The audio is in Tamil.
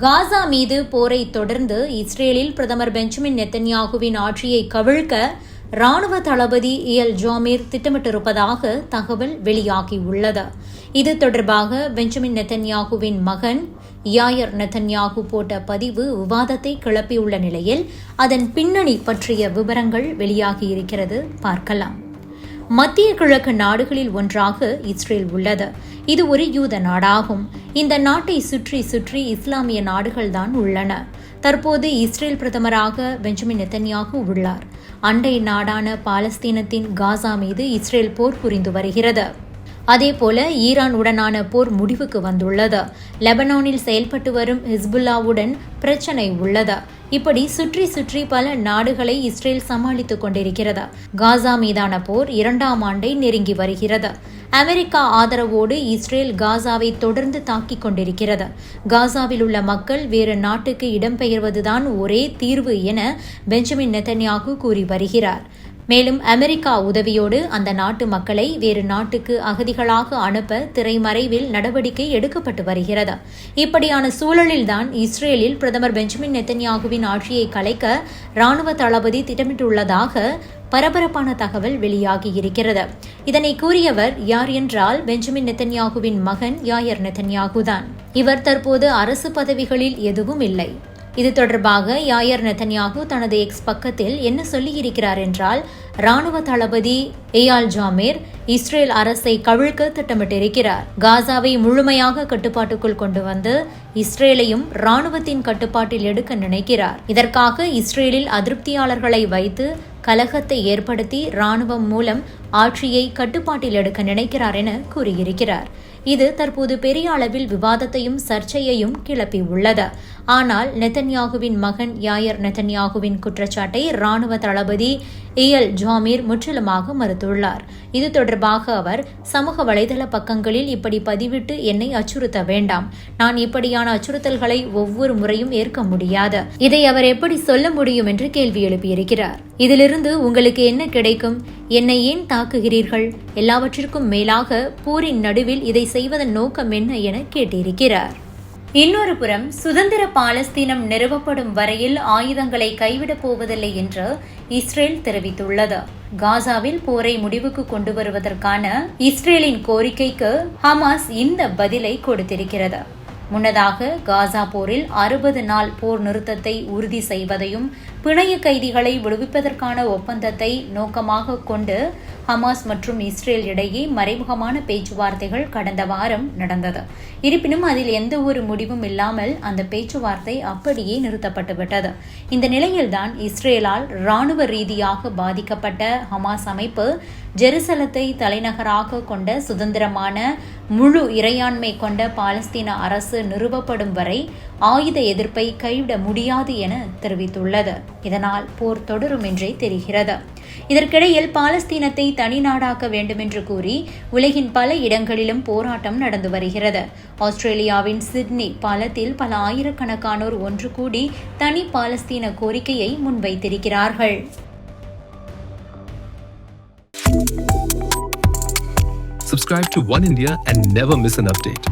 காசா மீது போரை தொடர்ந்து இஸ்ரேலில் பிரதமர் பெஞ்சமின் நெத்தன்யாகுவின் ஆட்சியை கவிழ்க்க ராணுவ தளபதி இயல் ஜாமீர் திட்டமிட்டிருப்பதாக தகவல் வெளியாகியுள்ளது. இது தொடர்பாக பெஞ்சமின் நெத்தன்யாகுவின் மகன் யாயர் நெத்தன்யாகு போட்ட பதிவு விவாதத்தை கிளப்பியுள்ள நிலையில் அதன் பின்னணி பற்றிய விவரங்கள் வெளியாகியிருக்கிறது. பார்க்கலாம். மத்திய கிழக்கு நாடுகளில் ஒன்றாக இஸ்ரேல் உள்ளது. இது ஒரு யூத நாடாகும். இந்த நாட்டை சுற்றி சுற்றி இஸ்லாமிய நாடுகள்தான் உள்ளன. தற்போது இஸ்ரேல் பிரதமராக பெஞ்சமின் நெத்தன்யாகு உள்ளார். அண்டை நாடான பாலஸ்தீனத்தின் காசா மீது இஸ்ரேல் போர் புரிந்து வருகிறது. அதேபோல ஈரான் உடனான போர் முடிவுக்கு வந்துள்ளது. லெபனானில் செயல்பட்டு வரும் ஹிஸ்புல்லாவுடன் பிரச்சினை உள்ளது. இப்படி சுற்றி சுற்றி பல நாடுகளை இஸ்ரேல் சமாளித்துக் கொண்டிருக்கிறது. காசா மீதான போர் 2ஆம் ஆண்டை நெருங்கி வருகிறது. அமெரிக்கா ஆதரவோடு இஸ்ரேல் காசாவை தொடர்ந்து தாக்கிக் கொண்டிருக்கிறது. காசாவில் உள்ள மக்கள் வேறு நாட்டுக்கு இடம்பெயர்வதுதான் ஒரே தீர்வு என பெஞ்சமின் நெத்தன்யாகு கூறி வருகிறார். மேலும் அமெரிக்கா உதவியோடு அந்த நாட்டு மக்களை வேறு நாட்டுக்கு அகதிகளாக அனுப்ப திரைமறைவில் நடவடிக்கை எடுக்கப்பட்டு வருகிறது. இப்படியான சூழலில்தான் இஸ்ரேலில் பிரதமர் பெஞ்சமின் நெத்தன்யாகுவின் ஆட்சியை கலைக்க ராணுவ தளபதி திட்டமிட்டுள்ளதாக பரபரப்பான தகவல் வெளியாகியிருக்கிறது. இதனை கூறியவர் யார் என்றால் பெஞ்சமின் நெத்தன்யாகுவின் மகன் யாயர் நெத்தன்யாகு தான். இவர் தற்போது அரசு பதவிகளில் எதுவும் இல்லை. இது தொடர்பாக யாயர் நெத்தன்யாகு தனது எக்ஸ் பக்கத்தில் என்ன சொல்லியிருக்கிறார் என்றால், ராணுவ தளபதி எயால் ஜாமீர் இஸ்ரேல் அரசை கவிழ்க்க திட்டமிட்டிருக்கிறார். காசாவை முழுமையாக கட்டுப்பாட்டுக்குள் கொண்டு வந்து இஸ்ரேலையும் ராணுவத்தின் கட்டுப்பாட்டில் எடுக்க நினைக்கிறார். இதற்காக இஸ்ரேலில் அதிருப்தியாளர்களை வைத்து கலகத்தை ஏற்படுத்தி ராணுவம் மூலம் ஆட்சியை கட்டுப்பாட்டில் எடுக்க நினைக்கிறார் என கூறியிருக்கிறார். இது தற்போது பெரிய அளவில் விவாதத்தையும் சர்ச்சையையும் கிளப்பி உள்ளது. ஆனால் நெத்தன்யாகுவின் மகன் யாயர் நெத்தன்யாகுவின் குற்றச்சாட்டை ராணுவ தளபதி இயல் ஜாமீர் முற்றிலுமாக மறுத்துள்ளார். இது தொடர்பாக அவர் சமூக வலைதள பக்கங்களில் இப்படி பதிவிட்டு என்னை அச்சுறுத்த வேண்டாம். நான் இப்படியான அச்சுறுத்தல்களை ஒவ்வொரு முறையும் ஏற்க முடியாது. இதை அவர் எப்படி சொல்ல முடியும் என்று கேள்வி எழுப்பியிருக்கிறார். இதிலிருந்து உங்களுக்கு என்ன கிடைக்கும்? என்னை ஏன் தாக்குகிறீர்கள்? எல்லாவற்றிற்கும் மேலாக போரின் நடுவில் இதை செய்வதன் நோக்கம் என்ன என கேட்டிருக்கிறார். இன்னொரு புறம் சுதந்திர பாலஸ்தீனம் நிறுவப்படும் வரையில் ஆயுதங்களை கைவிடப் போவதில்லை என்று இஸ்ரேல் தெரிவித்துள்ளது. காசாவில் போரை முடிவுக்கு கொண்டு வருவதற்கான இஸ்ரேலின் கோரிக்கைக்கு ஹமாஸ் இந்த பதிலை கொடுத்திருக்கிறது. முன்னதாக காசா போரில் 60 நாள் போர் நிறுத்தத்தை உறுதி செய்வதையும் பிணைய கைதிகளை விடுவிப்பதற்கான ஒப்பந்தத்தை நோக்கமாக கொண்டு ஹமாஸ் மற்றும் இஸ்ரேல் இடையே மறைமுகமான பேச்சுவார்த்தைகள் கடந்த வாரம் நடந்தது. இருப்பினும் அதில் எந்த ஒரு முடிவும் இல்லாமல் அந்த பேச்சுவார்த்தை அப்படியே நிறுத்தப்பட்டுவிட்டது. இந்த நிலையில்தான் இஸ்ரேலால் இராணுவ ரீதியாக பாதிக்கப்பட்ட ஹமாஸ் அமைப்பு ஜெருசலத்தை தலைநகராக கொண்ட சுதந்திரமான முழு இறையாண்மை கொண்ட பாலஸ்தீன அரசு நிறுவப்படும் வரை ஆயுத எதிர்ப்பை கைவிட முடியாது என தெரிவித்துள்ளது. இதனால் போர் தொடரும் என்றே தெரிகிறது. இதற்கிடையில் பாலஸ்தீனத்தை தனி நாடாக்க வேண்டுமென்று கூறி உலகின் பல இடங்களிலும் போராட்டம் நடந்து வருகிறது. ஆஸ்திரேலியாவின் சிட்னி பாலத்தில் பல ஆயிரக்கணக்கானோர் ஒன்று கூடி தனி பாலஸ்தீன கோரிக்கையை முன்வைத்திருக்கிறார்கள். Subscribe to One India and never miss an update.